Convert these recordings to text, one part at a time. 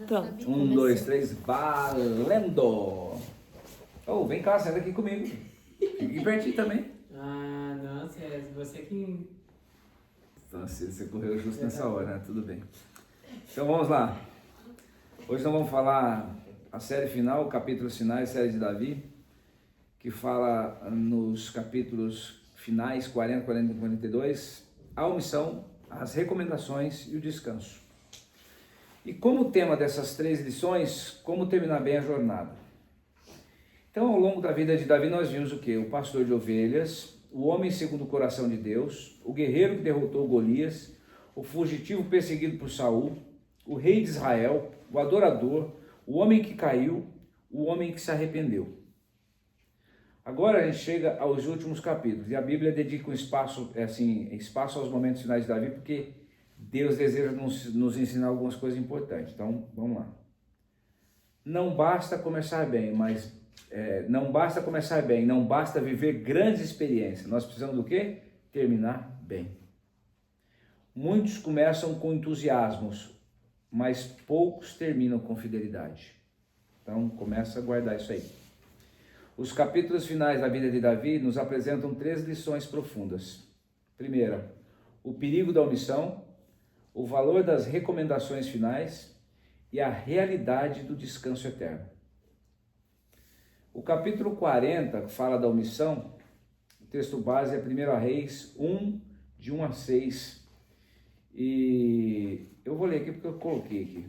Pronto. Um, dois, três, valendo! Oh, vem cá, senta aqui comigo. Fique pertinho também. Ah, nossa, é você que... Então, você correu justo nessa hora, né? Tudo bem. Então vamos lá. Hoje nós vamos falar a série final, capítulos finais, série de Davi, que fala nos capítulos finais 40, 40 e 42, a omissão, as recomendações e o descanso. E como tema dessas três lições, como terminar bem a jornada. Então, ao longo da vida de Davi, nós vimos o quê? O pastor de ovelhas, o homem segundo o coração de Deus, o guerreiro que derrotou Golias, o fugitivo perseguido por Saul, o rei de Israel, o adorador, o homem que caiu, o homem que se arrependeu. Agora a gente chega aos últimos capítulos, e a Bíblia dedica um espaço aos momentos finais de Davi, porque Deus deseja nos ensinar algumas coisas importantes. Então, vamos lá. Não basta começar bem, não basta viver grandes experiências. Nós precisamos do quê? Terminar bem. Muitos começam com entusiasmos, mas poucos terminam com fidelidade. Então, começa a guardar isso aí. Os capítulos finais da vida de Davi nos apresentam três lições profundas. Primeira, o perigo da omissão, o valor das recomendações finais e a realidade do descanso eterno. O capítulo 40 fala da omissão. O texto base é 1 Reis 1, de 1 a 6. E eu vou ler aqui porque eu coloquei aqui.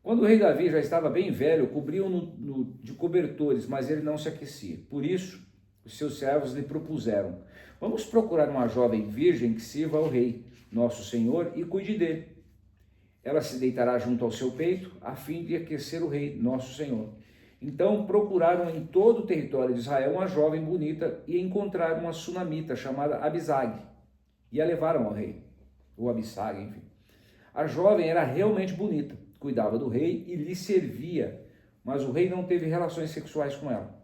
Quando o rei Davi já estava bem velho, cobriam-no de cobertores, mas ele não se aquecia. Por isso, os seus servos lhe propuseram: vamos procurar uma jovem virgem que sirva ao rei, nosso senhor, e cuide dele. Ela se deitará junto ao seu peito, a fim de aquecer o rei, nosso senhor. Então procuraram em todo o território de Israel uma jovem bonita e encontraram uma sunamita chamada Abisag, e a levaram ao rei, ou Abisag, enfim. A jovem era realmente bonita, cuidava do rei e lhe servia, mas o rei não teve relações sexuais com ela.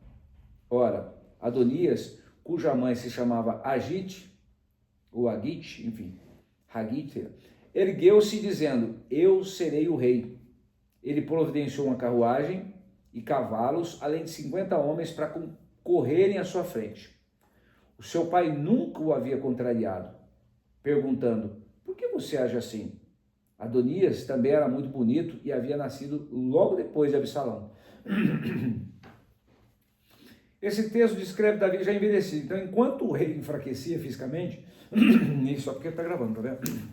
Ora, Adonias, cuja mãe se chamava Agite, ou Agite, enfim, Hagite, ergueu-se dizendo: eu serei o rei. Ele providenciou uma carruagem e cavalos, além de 50 homens para correrem à sua frente. O seu pai nunca o havia contrariado, perguntando: por que você age assim? Adonias também era muito bonito e havia nascido logo depois de Absalão. Esse texto descreve Davi já envelhecido. Então, enquanto o rei enfraquecia fisicamente, isso só porque está gravando, tá vendo?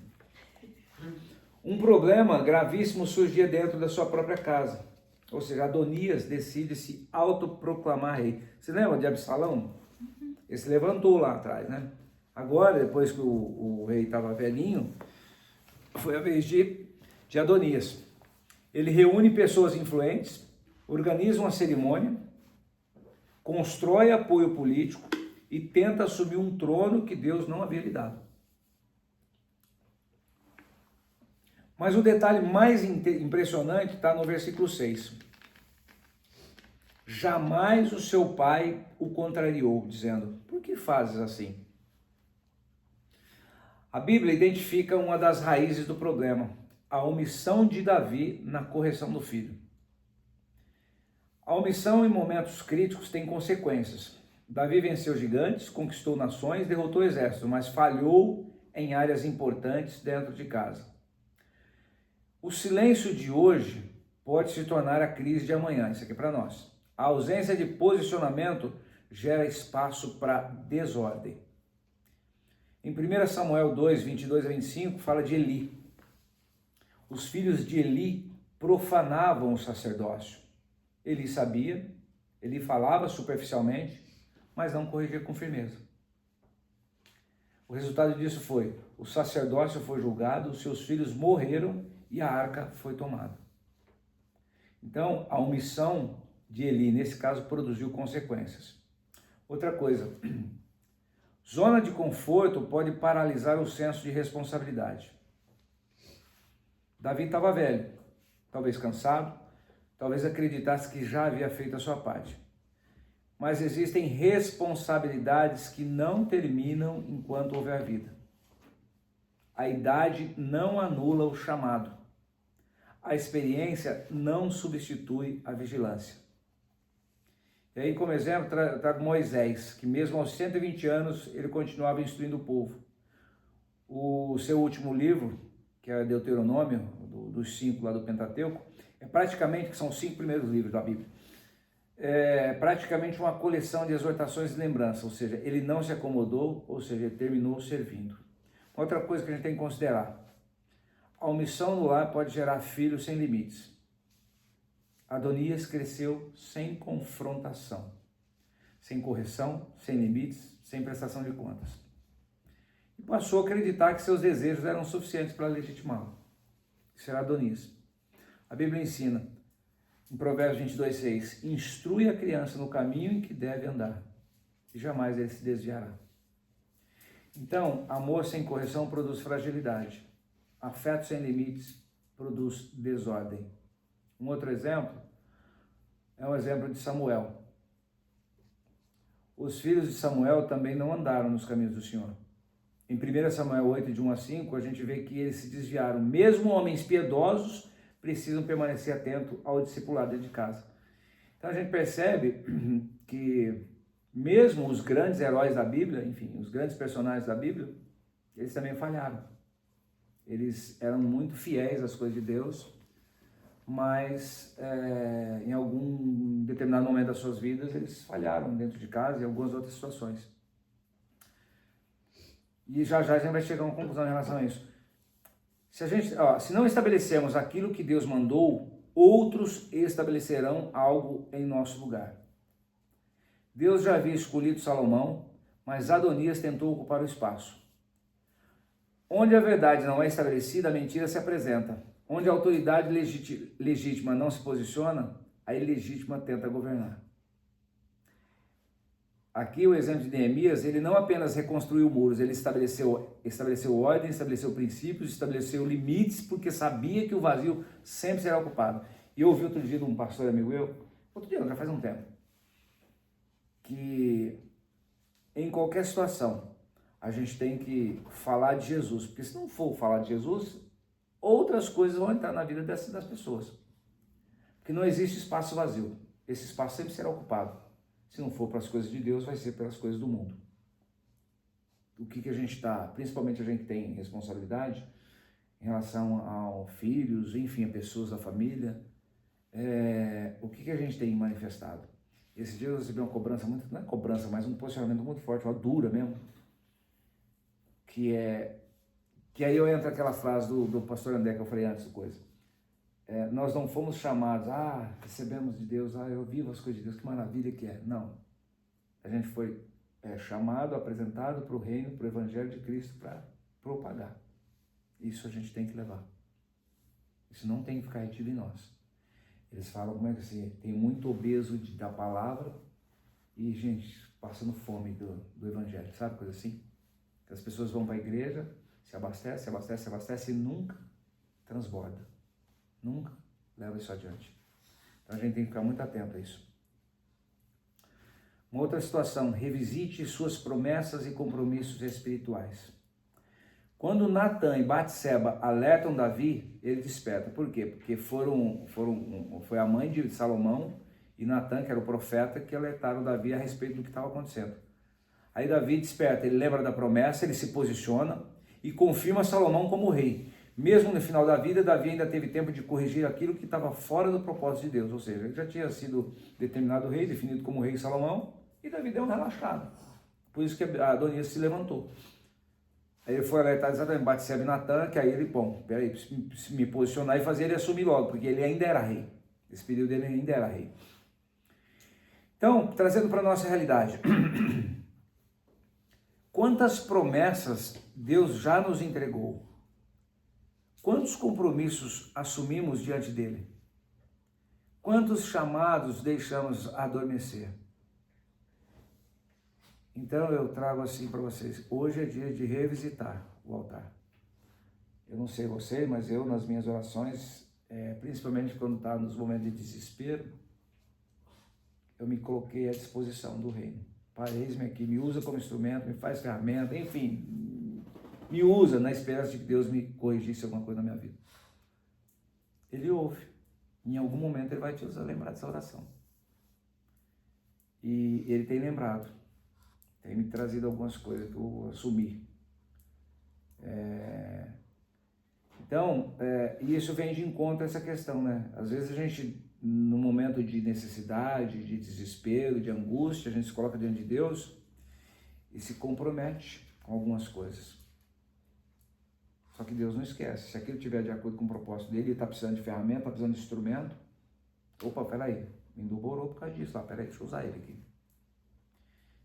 Um problema gravíssimo surgia dentro da sua própria casa. Ou seja, Adonias decide se autoproclamar rei. Você lembra de Absalão? Ele se levantou lá atrás, né? Agora, depois que o rei estava velhinho, foi a vez de Adonias. Ele reúne pessoas influentes, organiza uma cerimônia, constrói apoio político e tenta assumir um trono que Deus não havia lhe dado. Mas o detalhe mais impressionante está no versículo 6. Jamais o seu pai o contrariou, dizendo: por que fazes assim? A Bíblia identifica uma das raízes do problema, a omissão de Davi na correção do filho. A omissão em momentos críticos tem consequências. Davi venceu gigantes, conquistou nações, derrotou exércitos, mas falhou em áreas importantes dentro de casa. O silêncio de hoje pode se tornar a crise de amanhã, isso aqui é para nós. A ausência de posicionamento gera espaço para desordem. Em 1 Samuel 2, 22 a 25, fala de Eli. Os filhos de Eli profanavam o sacerdócio. Eli sabia, ele falava superficialmente, mas não corrigia com firmeza. O resultado disso foi: o sacerdócio foi julgado, os seus filhos morreram e a arca foi tomada. Então, a omissão de Eli, nesse caso, produziu consequências. Outra coisa, zona de conforto pode paralisar o senso de responsabilidade. Davi estava velho, talvez cansado, talvez acreditasse que já havia feito a sua parte. Mas existem responsabilidades que não terminam enquanto houver vida. A idade não anula o chamado. a experiência não substitui a vigilância. E aí, como exemplo, trago Moisés, que mesmo aos 120 anos, ele continuava instruindo o povo. O seu último livro, que é Deuteronômio, dos 5 lá do Pentateuco, que são os 5 primeiros livros da Bíblia, é praticamente uma coleção de exortações e lembranças, ou seja, ele não se acomodou, ou seja, ele terminou servindo. Outra coisa que a gente tem que considerar, a omissão no lar pode gerar filhos sem limites. Adonias cresceu sem confrontação, sem correção, sem limites, sem prestação de contas. E passou a acreditar que seus desejos eram suficientes para legitimá-lo. Isso era Adonias. A Bíblia ensina, em Provérbios 22:6, instrui a criança no caminho em que deve andar, e jamais ele se desviará. Então, amor sem correção produz fragilidade. Afeto sem limites produz desordem. Um outro exemplo é um exemplo de Samuel. Os filhos de Samuel também não andaram nos caminhos do Senhor. Em 1 Samuel 8, de 1 a 5, a gente vê que eles se desviaram. Mesmo homens piedosos precisam permanecer atentos ao discipulado dentro de casa. Então a gente percebe que mesmo os grandes heróis da Bíblia, enfim, os grandes personagens da Bíblia, eles também falharam. Eles eram muito fiéis às coisas de Deus, mas em algum determinado momento das suas vidas eles falharam dentro de casa e em algumas outras situações. E já a gente vai chegar a uma conclusão em relação a isso. Se não estabelecermos aquilo que Deus mandou, outros estabelecerão algo em nosso lugar. Deus já havia escolhido Salomão, mas Adonias tentou ocupar o espaço. Onde a verdade não é estabelecida, a mentira se apresenta. Onde a autoridade legítima não se posiciona, a ilegítima tenta governar. Aqui o exemplo de Neemias, ele não apenas reconstruiu muros, ele estabeleceu ordem, estabeleceu princípios, estabeleceu limites, porque sabia que o vazio sempre será ocupado. E eu ouvi outro dia de um pastor amigo já faz um tempo, que em qualquer situação a gente tem que falar de Jesus, porque se não for falar de Jesus, outras coisas vão entrar na vida das pessoas. Porque não existe espaço vazio, esse espaço sempre será ocupado. Se não for para as coisas de Deus, vai ser pelas coisas do mundo. O que a gente está, principalmente a gente que tem responsabilidade em relação a filhos, enfim, a pessoas da família, o que a gente tem manifestado? Esse dia eu recebi uma cobrança, não é cobrança, mas um posicionamento muito forte, uma dura mesmo, que aí eu entro aquela frase do pastor André que eu falei antes do coisa. Nós não fomos chamados, recebemos de Deus, eu vivo as coisas de Deus, que maravilha que é. Não. A gente foi chamado, apresentado para o reino, para o Evangelho de Cristo, para propagar. Isso a gente tem que levar. Isso não tem que ficar retido em nós. Eles falam, como é que assim, tem muito obeso da palavra e gente passando fome do Evangelho, sabe, coisa assim? Que as pessoas vão para a igreja, se abastece e nunca transborda. Nunca leva isso adiante. Então a gente tem que ficar muito atento a isso. Uma outra situação, revisite suas promessas e compromissos espirituais. Quando Natã e Batseba alertam Davi, ele desperta. Por quê? Porque foi a mãe de Salomão e Natã, que era o profeta, que alertaram Davi a respeito do que estava acontecendo. Aí Davi desperta, ele lembra da promessa, ele se posiciona e confirma Salomão como rei. Mesmo no final da vida, Davi ainda teve tempo de corrigir aquilo que estava fora do propósito de Deus, ou seja, ele já tinha sido determinado rei, definido como rei Salomão, e Davi deu um relaxado. Por isso que Adonias se levantou. Aí ele foi alertar exatamente Batseba e Natã, que aí ele, peraí, preciso me posicionar e fazer ele assumir logo, porque ele ainda era rei. Esse período ele ainda era rei. Então, trazendo para a nossa realidade, quantas promessas Deus já nos entregou? Quantos compromissos assumimos diante dele? Quantos chamados deixamos adormecer? Então eu trago assim para vocês, hoje é dia de revisitar o altar. Eu não sei você, mas eu nas minhas orações, principalmente quando está nos momentos de desespero, eu me coloquei à disposição do reino. Pai, eis-me aqui, me usa como instrumento, me faz ferramenta, enfim, me usa na esperança de que Deus me corrigisse alguma coisa na minha vida. Ele ouve. Em algum momento ele vai te lembrar dessa oração. E ele tem lembrado. Tem me trazido algumas coisas que eu assumi. Então, isso vem de encontro a essa questão, né? Às vezes a gente, no momento de necessidade, de desespero, de angústia, a gente se coloca diante de Deus e se compromete com algumas coisas. Só que Deus não esquece. Se aquilo estiver de acordo com o propósito dele, ele está precisando de ferramenta, está precisando de instrumento. Opa, peraí, me endoborou por causa disso. Peraí, deixa eu usar ele aqui.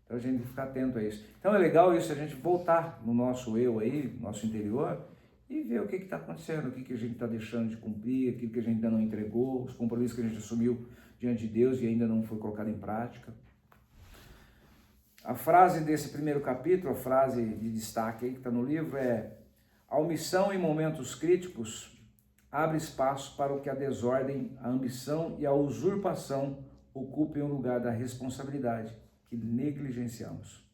Então a gente tem que ficar atento a isso. Então é legal isso, a gente voltar no nosso eu aí, nosso interior, e ver o que está acontecendo, o que a gente está deixando de cumprir, aquilo que a gente ainda não entregou, os compromissos que a gente assumiu diante de Deus e ainda não foi colocado em prática. A frase desse primeiro capítulo, a frase de destaque aí que está no livro é: a omissão em momentos críticos abre espaço para o que a desordem, a ambição e a usurpação ocupem o lugar da responsabilidade que negligenciamos.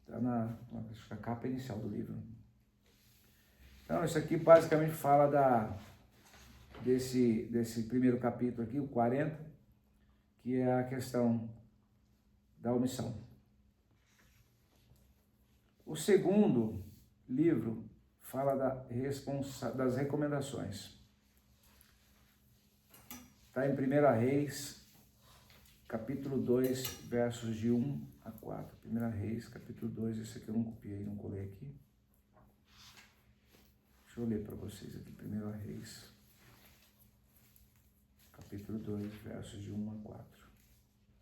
Está na capa inicial do livro. Então, isso aqui basicamente fala desse primeiro capítulo aqui, o 40, que é a questão da omissão. O segundo livro fala das recomendações. Está em 1 Reis, capítulo 2, versos de 1 a 4. 1 Reis, capítulo 2, esse aqui eu não copiei, não colei aqui. Deixa eu ler para vocês aqui, 1 Reis, capítulo 2, versos de 1 a 4.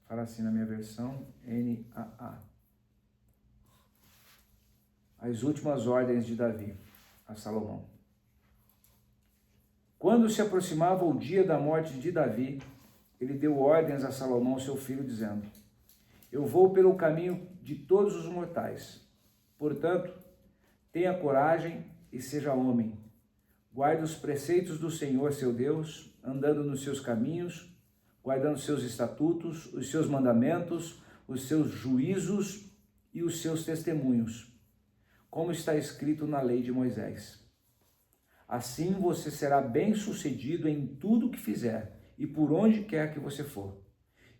Fala assim na minha versão, NAA. As últimas ordens de Davi a Salomão. Quando se aproximava o dia da morte de Davi, ele deu ordens a Salomão, seu filho, dizendo: eu vou pelo caminho de todos os mortais. Portanto, tenha coragem e seja homem. Guarde os preceitos do Senhor, seu Deus, andando nos seus caminhos, guardando os seus estatutos, os seus mandamentos, os seus juízos e os seus testemunhos, como está escrito na lei de Moisés. Assim você será bem-sucedido em tudo que fizer e por onde quer que você for.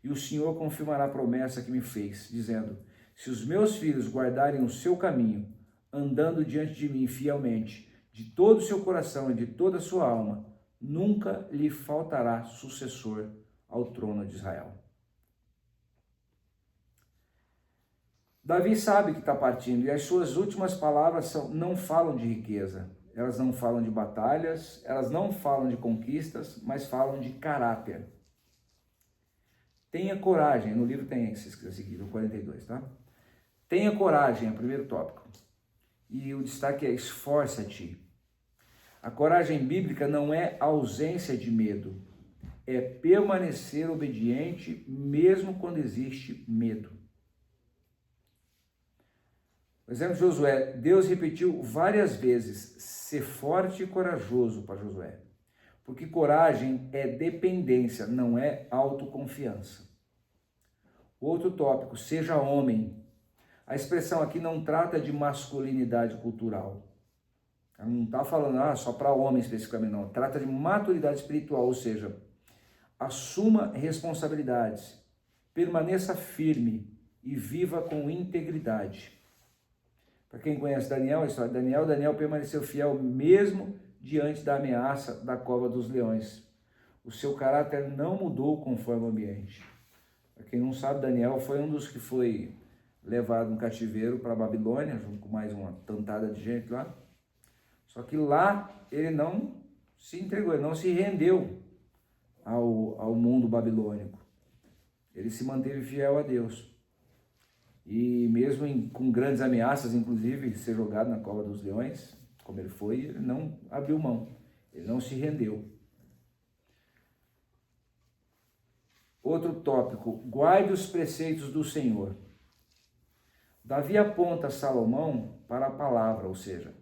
E o Senhor confirmará a promessa que me fez, dizendo: se os meus filhos guardarem o seu caminho, andando diante de mim fielmente, de todo o seu coração e de toda a sua alma, nunca lhe faltará sucessor ao trono de Israel. Davi sabe que está partindo e as suas últimas palavras não falam de riqueza, elas não falam de batalhas, elas não falam de conquistas, mas falam de caráter. Tenha coragem, no livro tem esse a seguir, o 42, tá? Tenha coragem, é o primeiro tópico. E o destaque é: esforça-te. A coragem bíblica não é ausência de medo, é permanecer obediente mesmo quando existe medo. Por exemplo, Josué, Deus repetiu várias vezes: ser forte e corajoso para Josué. Porque coragem é dependência, não é autoconfiança. Outro tópico, seja homem. A expressão aqui não trata de masculinidade cultural. Ela não está falando só para homem especificamente, não. Trata de maturidade espiritual, ou seja, assuma responsabilidades, permaneça firme e viva com integridade. Para quem conhece Daniel, a história de Daniel permaneceu fiel mesmo diante da ameaça da cova dos leões. O seu caráter não mudou conforme o ambiente. Para quem não sabe, Daniel foi um dos que foi levado no cativeiro para a Babilônia, junto com mais uma tantada de gente lá. Só que lá ele não se entregou, ele não se rendeu ao mundo babilônico. Ele se manteve fiel a Deus. E mesmo com grandes ameaças, inclusive ser jogado na cova dos leões, como ele foi, ele não abriu mão, ele não se rendeu. Outro tópico, guarde os preceitos do Senhor. Davi aponta Salomão para a palavra, ou seja,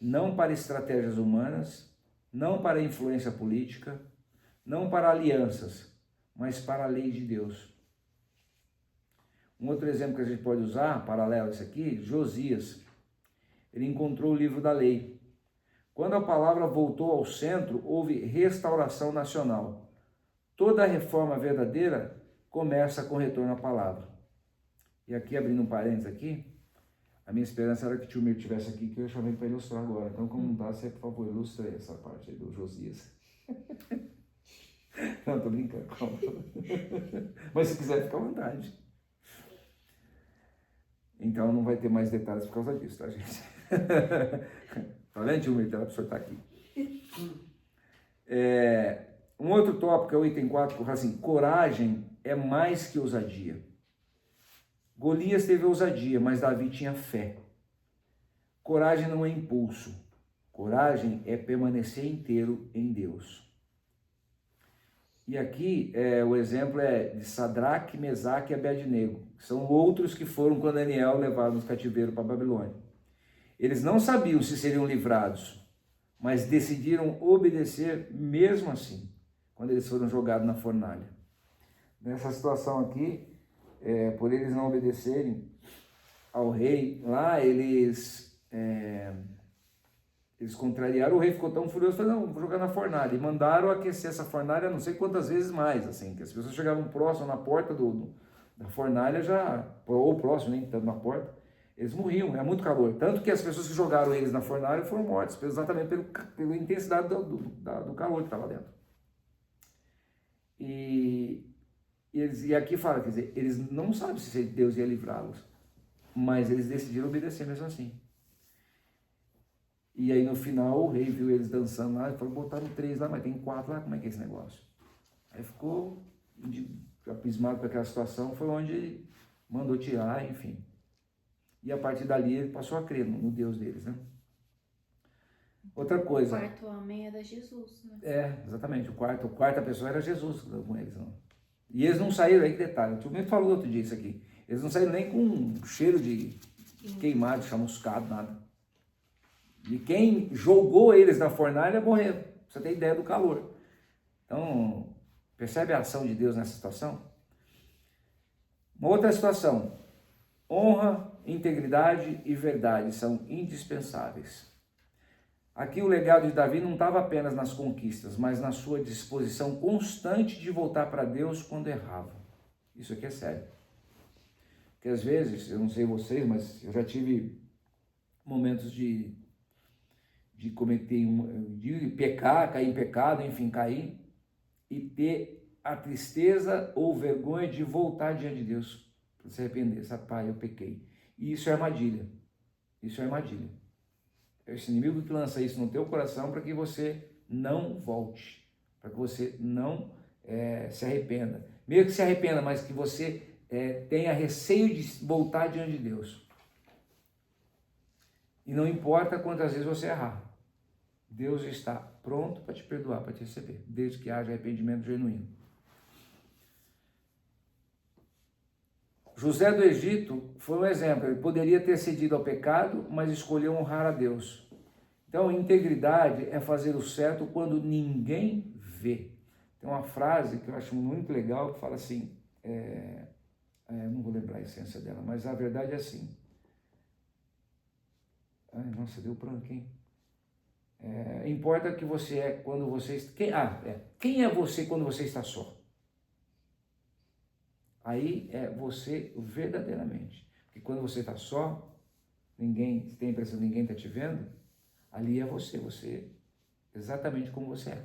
não para estratégias humanas, não para influência política, não para alianças, mas para a lei de Deus. Um outro exemplo que a gente pode usar, paralelo a isso aqui, Josias. Ele encontrou o livro da lei. Quando a palavra voltou ao centro, houve restauração nacional. Toda reforma verdadeira começa com retorno à palavra. E aqui, abrindo um parênteses aqui, a minha esperança era que o tio Mir estivesse aqui, que eu chamei ele para ilustrar agora. Então, como não dá, você, por favor, ilustre essa parte aí do Josias. Não, tô brincando. Mas se quiser, fica à vontade. Então, não vai ter mais detalhes por causa disso, tá, gente? Tá vendo, tio Mir? Ela precisa estar aqui. Um outro tópico é o item 4, que fala assim, coragem é mais que ousadia. Golias teve ousadia, mas Davi tinha fé. Coragem não é impulso. Coragem é permanecer inteiro em Deus. E aqui o exemplo é de Sadraque, Mesaque e Abednego, que são outros que foram com Daniel levados no cativeiro para a Babilônia. Eles não sabiam se seriam livrados, mas decidiram obedecer mesmo assim, quando eles foram jogados na fornalha. Nessa situação aqui, por eles não obedecerem ao rei, lá eles contrariaram, o rei ficou tão furioso, falou, não, vou jogar na fornalha, e mandaram aquecer essa fornalha não sei quantas vezes mais, assim, que as pessoas chegavam próximo, na porta da fornalha já, ou próximo, nem tanto na porta, eles morriam, é muito calor, tanto que as pessoas que jogaram eles na fornalha foram mortas, exatamente pela intensidade do calor que estava dentro. E aqui fala, quer dizer, eles não sabem se Deus ia livrá-los, mas eles decidiram obedecer mesmo assim. E aí no final o rei viu eles dançando lá e falou, botaram 3 lá, mas tem 4 lá, como é que é esse negócio? Aí ficou abismado com aquela situação, foi onde ele mandou tirar, enfim. E a partir dali ele passou a crer no Deus deles, né? Outra coisa. O quarto homem era Jesus, né? Exatamente, a quarta pessoa era Jesus com eles, não? E eles não saíram, aí que detalhe, o tio me falou outro dia isso aqui, eles não saíram nem com cheiro de queimado, chamuscado, nada. E quem jogou eles na fornalha morreram, pra você ter ideia do calor. Então, percebe a ação de Deus nessa situação? Uma outra situação, honra, integridade e verdade são indispensáveis. Aqui o legado de Davi não estava apenas nas conquistas, mas na sua disposição constante de voltar para Deus quando errava. Isso aqui é sério. Porque às vezes, eu não sei vocês, mas eu já tive momentos de cometer, de pecar, cair em pecado, enfim, cair, e ter a tristeza ou vergonha de voltar diante de Deus, para se arrepender, sabe, pai, eu pequei. E isso é armadilha. Isso é armadilha. É esse inimigo que lança isso no teu coração para que você não volte, para que você não se arrependa. Mesmo que se arrependa, mas que você tenha receio de voltar diante de Deus. E não importa quantas vezes você errar, Deus está pronto para te perdoar, para te receber, desde que haja arrependimento genuíno. José do Egito foi um exemplo, ele poderia ter cedido ao pecado, mas escolheu honrar a Deus. Então, integridade é fazer o certo quando ninguém vê. Tem uma frase que eu acho muito legal, que fala assim, não vou lembrar a essência dela, mas a verdade é assim. Ai, nossa, deu branco, hein? Importa que você é quando você... Quem é você quando você está só? Aí é você verdadeiramente. Porque quando você está só, ninguém tem a impressão que ninguém está te vendo, ali é você exatamente como você é.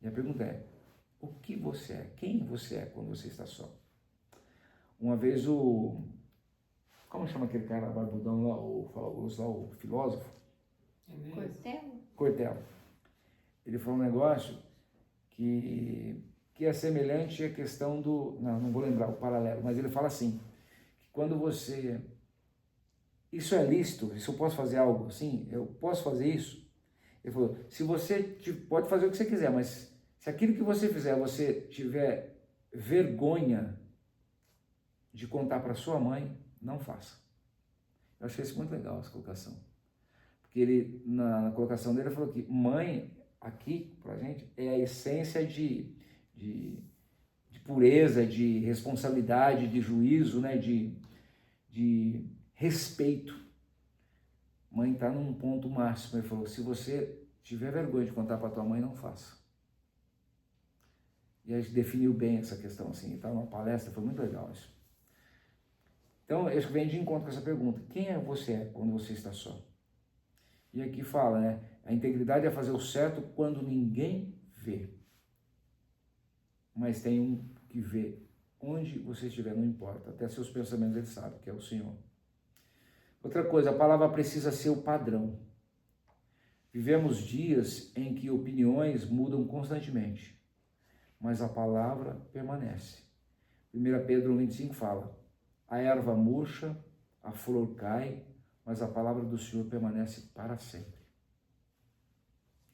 E a pergunta é, o que você é? Quem você é quando você está só? Uma vez como chama aquele cara barbudão lá, o filósofo? Cortella. Ele falou um negócio que é semelhante à questão do... Não vou lembrar o paralelo, mas ele fala assim, que quando você... Isso é lícito? Se eu posso fazer algo assim? Eu posso fazer isso? Ele falou, se você pode fazer o que você quiser, mas se aquilo que você fizer, você tiver vergonha de contar para sua mãe, não faça. Eu achei isso muito legal, essa colocação. Porque ele, na colocação dele, ele falou que mãe, aqui, pra gente, é a essência de pureza, de responsabilidade, de juízo, né? de respeito. mãe está num ponto máximo. Ele falou, se você tiver vergonha de contar para tua mãe, não faça. E a gente definiu bem essa questão, assim, estava numa palestra, foi muito legal isso. Então, isso vem de encontro com essa pergunta, quem é você quando você está só? E aqui fala, né, a integridade é fazer o certo quando ninguém vê. Mas tem um que vê onde você estiver, não importa, até seus pensamentos ele sabe, que é o Senhor. Outra coisa, a palavra precisa ser o padrão. Vivemos dias em que opiniões mudam constantemente, mas a palavra permanece. 1 Pedro 1,25 fala, a erva murcha, a flor cai, mas a palavra do Senhor permanece para sempre.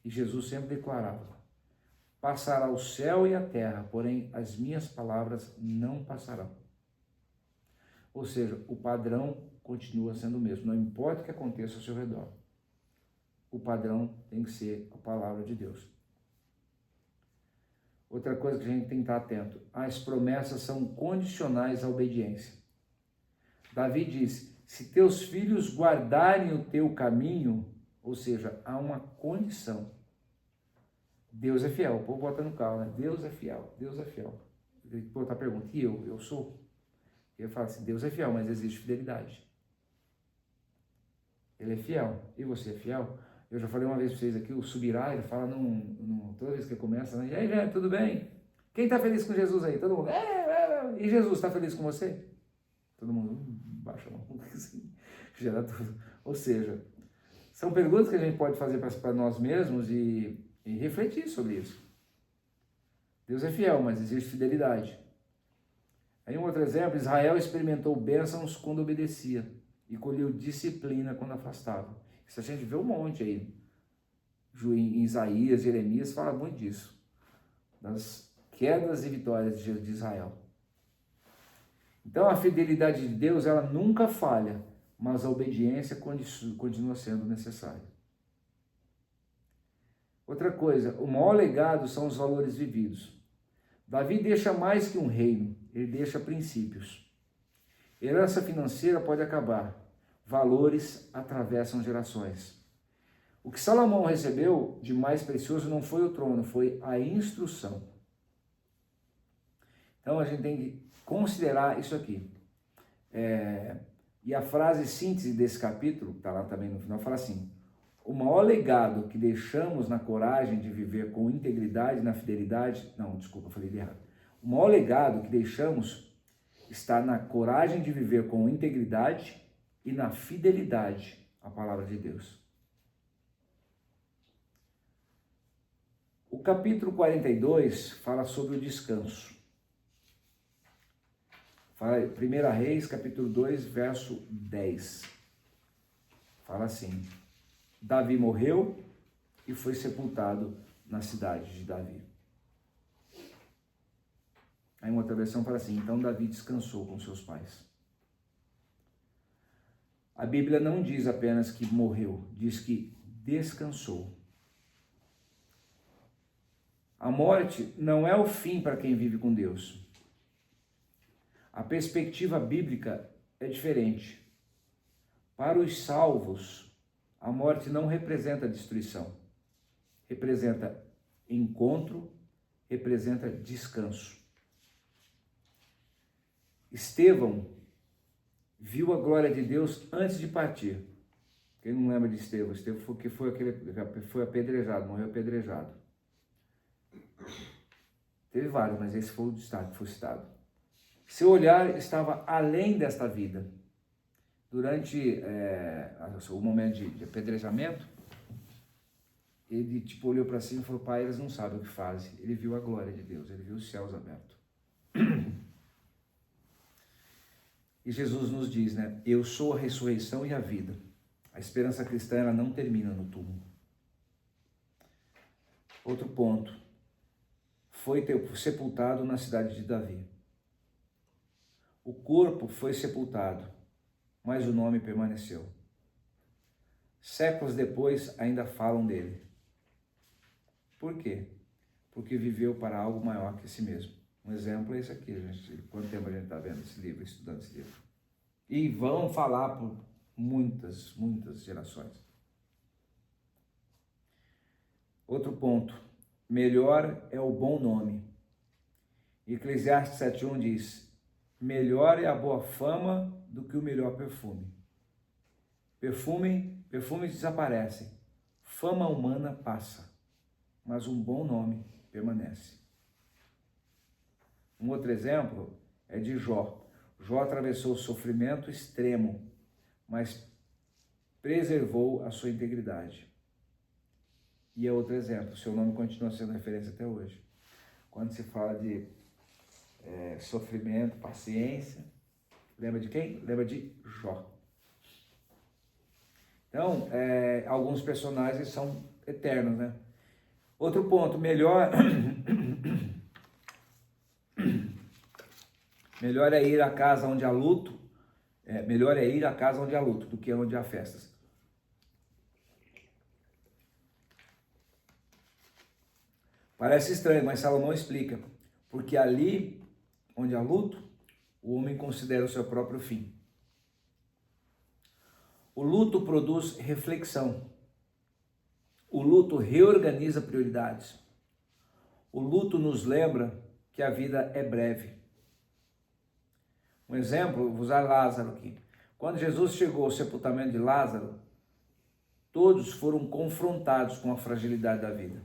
E Jesus sempre declarava, passará o céu e a terra, porém as minhas palavras não passarão. Ou seja, o padrão continua sendo o mesmo, não importa o que aconteça ao seu redor. O padrão tem que ser a palavra de Deus. Outra coisa que a gente tem que estar atento, as promessas são condicionais à obediência. Davi diz, se teus filhos guardarem o teu caminho, ou seja, há uma condição. Deus é fiel, o povo bota no carro, né? Deus é fiel, Deus é fiel. Tem que botar a pergunta, e eu sou? Ele fala assim, Deus é fiel, mas existe fidelidade. Ele é fiel, e você é fiel? Eu já falei uma vez para vocês aqui, o Subirá, ele fala toda vez que ele começa, né? E aí, gente, tudo bem? Quem está feliz com Jesus aí? Todo mundo, E Jesus está feliz com você? Todo mundo, baixa a mão, assim, gera tudo. Ou seja, são perguntas que a gente pode fazer para nós mesmos e refletir sobre isso. Deus é fiel, mas existe fidelidade. Aí um outro exemplo, Israel experimentou bênçãos quando obedecia e colheu disciplina quando afastava. Isso a gente vê um monte aí. Em Isaías, Jeremias fala muito disso. Das quedas e vitórias de Israel. Então a fidelidade de Deus, ela nunca falha, mas a obediência continua sendo necessária. Outra coisa, o maior legado são os valores vividos. Davi deixa mais que um reino, ele deixa princípios. Herança financeira pode acabar, valores atravessam gerações. O que Salomão recebeu de mais precioso não foi o trono, foi a instrução. Então a gente tem que considerar isso aqui. E a frase síntese desse capítulo, está lá também no final, fala assim, o maior legado que deixamos na coragem de viver com integridade, na fidelidade, falei errado. O maior legado que deixamos está na coragem de viver com integridade e na fidelidade à palavra de Deus. O capítulo 42 fala sobre o descanso. Fala 1 Reis, capítulo 2, verso 10. Fala assim, Davi morreu e foi sepultado na cidade de Davi. Aí uma outra versão fala assim, então Davi descansou com seus pais. A Bíblia não diz apenas que morreu, diz que descansou. A morte não é o fim para quem vive com Deus. A perspectiva bíblica é diferente. Para os salvos, a morte não representa destruição. Representa encontro, representa descanso. Estevão viu a glória de Deus antes de partir. Quem não lembra de Estevão? Estevão foi apedrejado, morreu apedrejado. Teve vários, mas esse foi o destaque, foi citado. Seu olhar estava além desta vida. Durante o momento de apedrejamento, ele olhou para cima e falou, pai, eles não sabem o que fazem. Ele viu a glória de Deus, ele viu os céus abertos. E Jesus nos diz, né? Eu sou a ressurreição e a vida. A esperança cristã, ela não termina no túmulo. Outro ponto. Foi sepultado na cidade de Davi. O corpo foi sepultado, mas o nome permaneceu. Séculos depois, ainda falam dele. Por quê? Porque viveu para algo maior que si mesmo. Um exemplo é esse aqui, gente. Quanto tempo a gente está vendo esse livro, estudando esse livro? E vão falar muitas gerações. Outro ponto, melhor é o bom nome. Eclesiastes 7:1 diz, melhor é a boa fama do que o melhor perfume. Perfumes desaparecem, fama humana passa, mas um bom nome permanece. Um outro exemplo é de Jó. Jó atravessou o sofrimento extremo, mas preservou a sua integridade. E é outro exemplo, seu nome continua sendo referência até hoje. Quando se fala de sofrimento, paciência, lembra de quem? Lembra de Jó. Então, alguns personagens são eternos, né? Outro ponto, melhor é ir à casa onde há luto, melhor é ir à casa onde há luto do que onde há festas. Parece estranho, mas Salomão explica, porque ali onde há luto, o homem considera o seu próprio fim. O luto produz reflexão. O luto reorganiza prioridades. O luto nos lembra que a vida é breve. Um exemplo, vou usar Lázaro aqui. Quando Jesus chegou ao sepultamento de Lázaro, todos foram confrontados com a fragilidade da vida.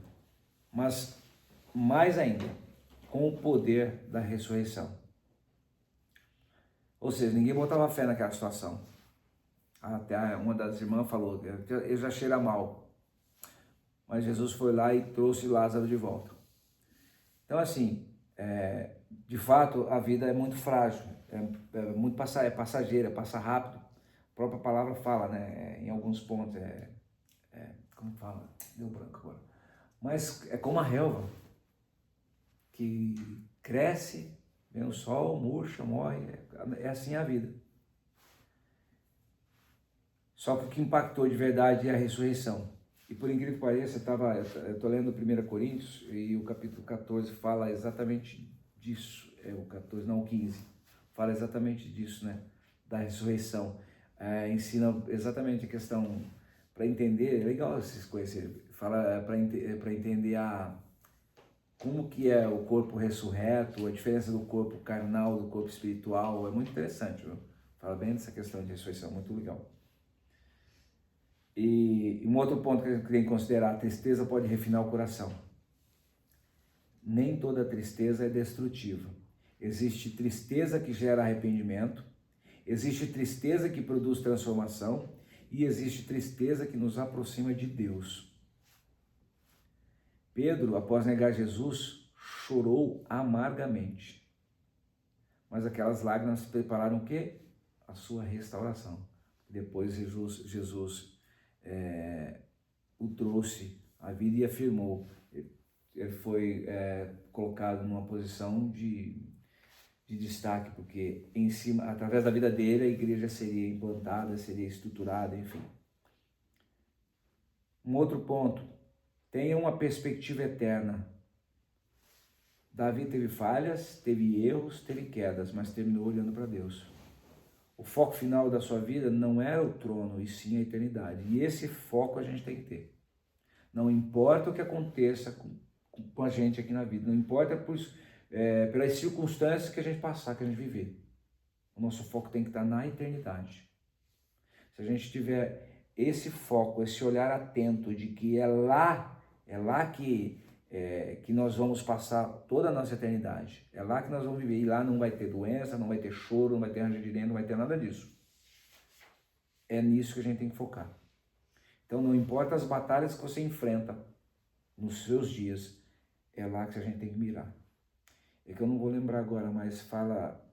Mas, mais ainda, com o poder da ressurreição. Ou seja, ninguém botava fé naquela situação. Até uma das irmãs falou, ele já cheira mal. Mas Jesus foi lá e trouxe Lázaro de volta. Então assim, de fato a vida é muito frágil, é passageira, passa rápido. A própria palavra fala, né, em alguns pontos, como fala? Deu branco agora. Mas é como a relva, que cresce, vem o sol, murcha, morre, é assim a vida. Só que o que impactou de verdade é a ressurreição. E por incrível que pareça, eu estou lendo 1 Coríntios e o capítulo 14 fala exatamente disso. O 15 fala exatamente disso, né? Da ressurreição. Ensina exatamente a questão, para entender, é legal vocês conhecerem, fala para entender como que é o corpo ressurreto, a diferença do corpo carnal, do corpo espiritual, é muito interessante, viu? Fala bem dessa questão de ressurreição, muito legal. E um outro ponto que a gente tem que considerar, a tristeza pode refinar o coração. Nem toda tristeza é destrutiva. Existe tristeza que gera arrependimento, existe tristeza que produz transformação e existe tristeza que nos aproxima de Deus. Pedro, após negar Jesus, chorou amargamente. Mas aquelas lágrimas prepararam o quê? A sua restauração. Depois Jesus o trouxe à vida e afirmou. Ele foi colocado numa posição de destaque, porque em cima, através da vida dele, a igreja seria implantada, seria estruturada, enfim. Um outro ponto, tenha uma perspectiva eterna. Davi teve falhas, teve erros, teve quedas, mas terminou olhando para Deus. O foco final da sua vida não é o trono, e sim a eternidade. E esse foco a gente tem que ter. Não importa o que aconteça com a gente aqui na vida, não importa pelas circunstâncias que a gente passar, que a gente viver. O nosso foco tem que estar na eternidade. Se a gente tiver esse foco, esse olhar atento de que é lá que nós vamos passar toda a nossa eternidade. É lá que nós vamos viver. E lá não vai ter doença, não vai ter choro, não vai ter ranger de dente, não vai ter nada disso. É nisso que a gente tem que focar. Então não importa as batalhas que você enfrenta nos seus dias, é lá que a gente tem que mirar. É que eu não vou lembrar agora, mas fala...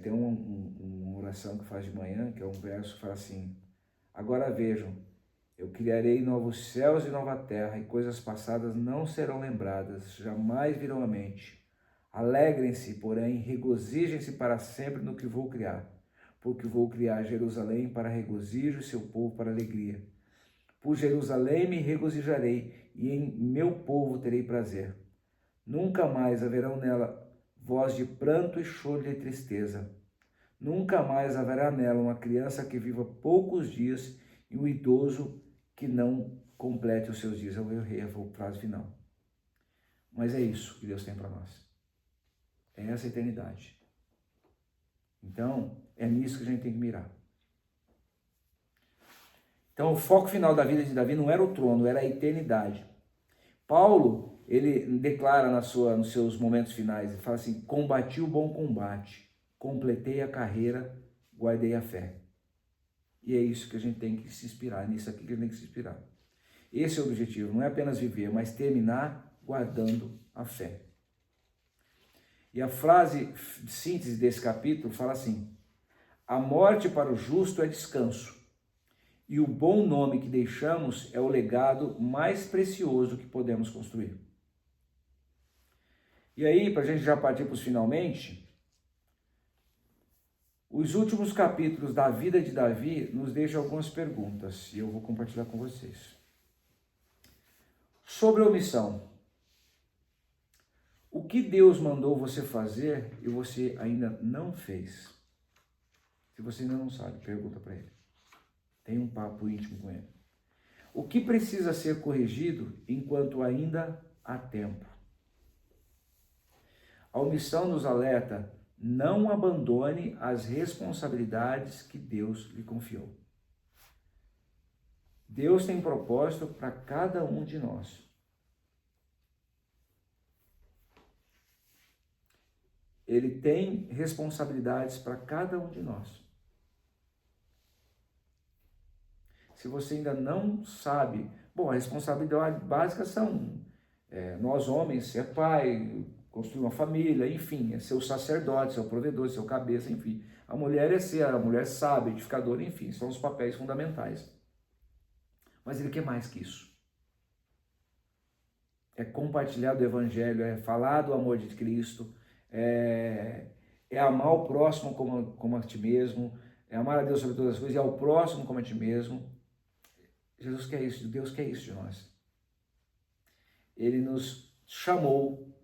tem uma oração que faz de manhã, que é um verso que fala assim: agora vejam, eu criarei novos céus e nova terra, e coisas passadas não serão lembradas, jamais virão à mente. Alegrem-se, porém, regozijem-se para sempre no que vou criar, porque vou criar Jerusalém para regozijo e seu povo para alegria. Por Jerusalém me regozijarei, e em meu povo terei prazer. Nunca mais haverão nela voz de pranto e choro de tristeza. nunca mais haverá nela uma criança que viva poucos dias e um idoso que não complete os seus dias. Eu errei a frase final. Mas é isso que Deus tem para nós. É essa eternidade. Então, é nisso que a gente tem que mirar. Então, o foco final da vida de Davi não era o trono, era a eternidade. Paulo, ele declara nos seus momentos finais, ele fala assim: combati o bom combate, completei a carreira, guardei a fé. E é isso que a gente tem que se inspirar, nisso aqui que a gente tem que se inspirar. Esse é o objetivo, não é apenas viver, mas terminar guardando a fé. E a frase de síntese desse capítulo fala assim: a morte para o justo é descanso, e o bom nome que deixamos é o legado mais precioso que podemos construir. E aí, para a gente já partir para os finalmente, os últimos capítulos da vida de Davi nos deixam algumas perguntas, e eu vou compartilhar com vocês. Sobre a omissão. O que Deus mandou você fazer e você ainda não fez? Se você ainda não sabe, pergunta para ele. Tem um papo íntimo com ele. O que precisa ser corrigido enquanto ainda há tempo? A omissão nos alerta: não abandone as responsabilidades que Deus lhe confiou. Deus tem propósito para cada um de nós. Ele tem responsabilidades para cada um de nós. Se você ainda não sabe, bom, as responsabilidades básicas são nós homens, ser pai, construir uma família, enfim, é ser o sacerdote, ser o provedor, ser o cabeça, enfim. A mulher é ser a mulher sábia, edificadora, enfim, são os papéis fundamentais. Mas ele quer mais que isso. É compartilhar do evangelho, é falar do amor de Cristo, é amar o próximo como a ti mesmo, é amar a Deus sobre todas as coisas e ao próximo como a ti mesmo. Jesus quer isso, Deus quer isso de nós. Ele nos chamou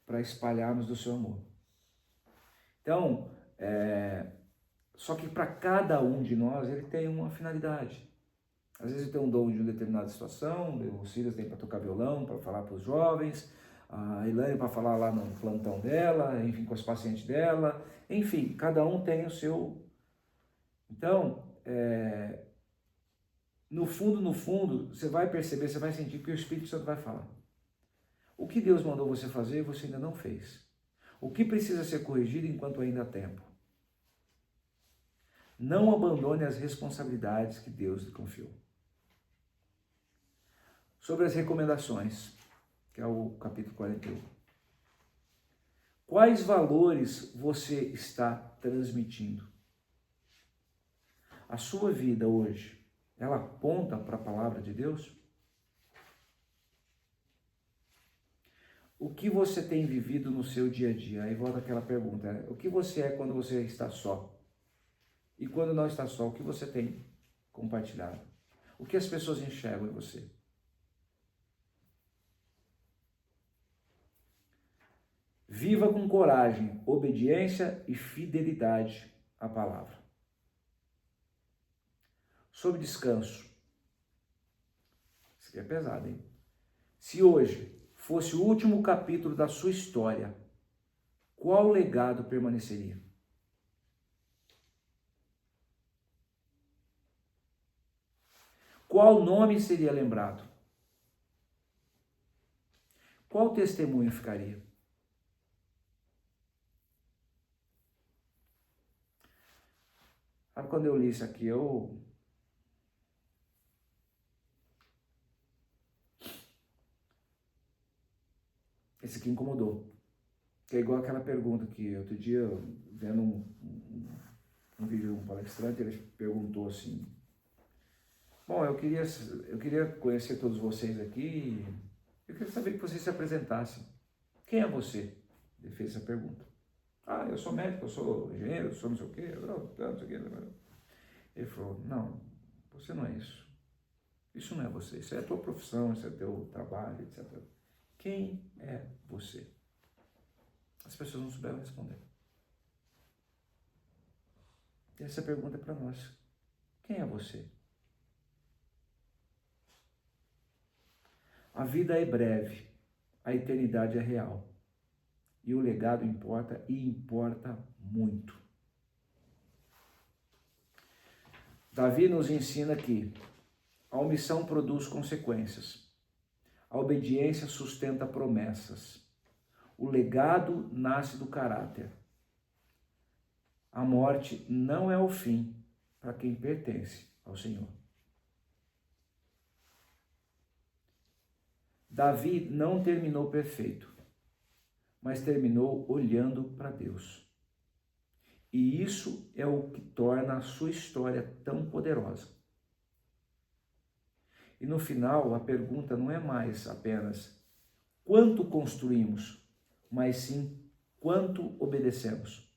para espalharmos do seu amor. Então, só que para cada um de nós ele tem uma finalidade. Às vezes ele tem um dom de uma determinada situação, o Silas tem para tocar violão, para falar para os jovens, a Elaine para falar lá no plantão dela, enfim, com os pacientes dela, enfim, cada um tem o seu. Então, no fundo, você vai perceber, você vai sentir que o Espírito Santo vai falar. O que Deus mandou você fazer, você ainda não fez. O que precisa ser corrigido enquanto ainda há tempo? Não abandone as responsabilidades que Deus lhe confiou. Sobre as recomendações, que é o capítulo 41. Quais valores você está transmitindo? A sua vida hoje, ela aponta para a palavra de Deus? O que você tem vivido no seu dia a dia? Aí volta aquela pergunta, o que você é quando você está só? E quando não está só, o que você tem compartilhado? O que as pessoas enxergam em você? Viva com coragem, obediência e fidelidade à palavra. Sobre descanso. Isso aqui é pesado, hein? Se hoje fosse o último capítulo da sua história, qual legado permaneceria? Qual nome seria lembrado? Qual testemunho ficaria? Sabe quando eu li isso aqui, esse aqui incomodou. Que é igual aquela pergunta que outro dia, vendo um vídeo de um palestrante, ele perguntou assim: bom, eu queria conhecer todos vocês aqui, eu queria saber que vocês se apresentassem. Quem é você? Ele fez essa pergunta. Ah, eu sou médico, eu sou engenheiro, eu sou não sei o quê, não sei o quê. Ele falou: não, você não é isso. Isso não é você, isso é a tua profissão, isso é o teu trabalho, etc. Quem é você? As pessoas não souberam responder. E essa pergunta é para nós. Quem é você? A vida é breve, a eternidade é real. E o legado importa, e importa muito. Davi nos ensina que a omissão produz consequências. A obediência sustenta promessas. O legado nasce do caráter. A morte não é o fim para quem pertence ao Senhor. Davi não terminou perfeito, mas terminou olhando para Deus. E isso é o que torna a sua história tão poderosa. E no final, a pergunta não é mais apenas quanto construímos, mas sim quanto obedecemos.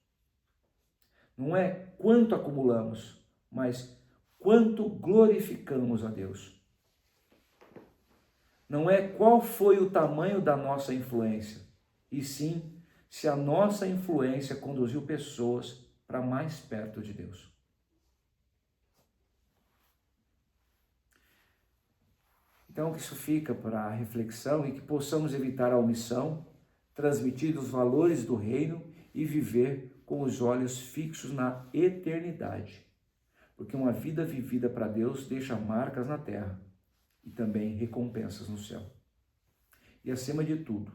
Não é quanto acumulamos, mas quanto glorificamos a Deus. Não é qual foi o tamanho da nossa influência, e sim se a nossa influência conduziu pessoas para mais perto de Deus. Então, que isso fica para a reflexão e que possamos evitar a omissão, transmitir os valores do reino e viver com os olhos fixos na eternidade. Porque uma vida vivida para Deus deixa marcas na terra e também recompensas no céu. E acima de tudo,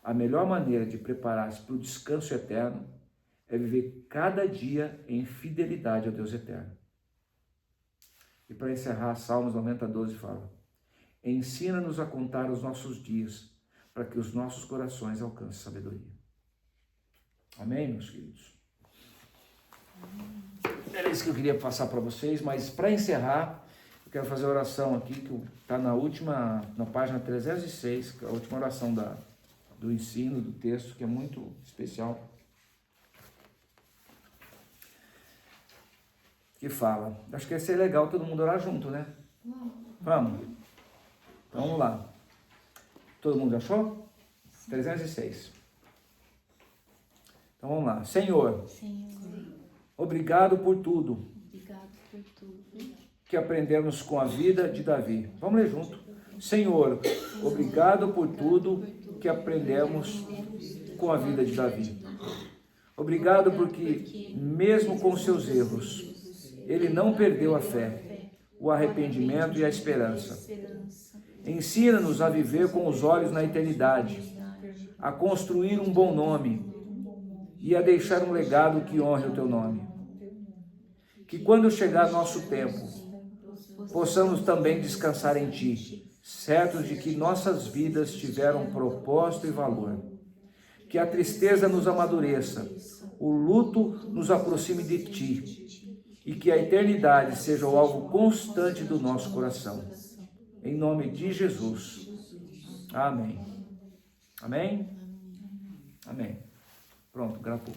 a melhor maneira de preparar-se para o descanso eterno é viver cada dia em fidelidade ao Deus eterno. E para encerrar, Salmos 90:12 fala: ensina-nos a contar os nossos dias, para que os nossos corações alcancem sabedoria. Amém, meus queridos? Era isso que eu queria passar para vocês, mas para encerrar, eu quero fazer a oração aqui, que está na página 306, que é a última oração do ensino, do texto, que é muito especial. Que fala, acho que ia ser legal todo mundo orar junto, né? Vamos? Então vamos lá. Todo mundo achou? 306. Então vamos lá. Senhor, obrigado por tudo que aprendemos com a vida de Davi. Vamos ler junto. Senhor, obrigado por tudo que aprendemos com a vida de Davi. Obrigado porque, mesmo com seus erros, ele não perdeu a fé, o arrependimento e a esperança. Ensina-nos a viver com os olhos na eternidade, a construir um bom nome e a deixar um legado que honre o teu nome. Que quando chegar nosso tempo, possamos também descansar em ti, certos de que nossas vidas tiveram propósito e valor. Que a tristeza nos amadureça, o luto nos aproxime de ti e que a eternidade seja o alvo constante do nosso coração. Em nome de Jesus. Amém. Amém? Amém. Pronto, gravou.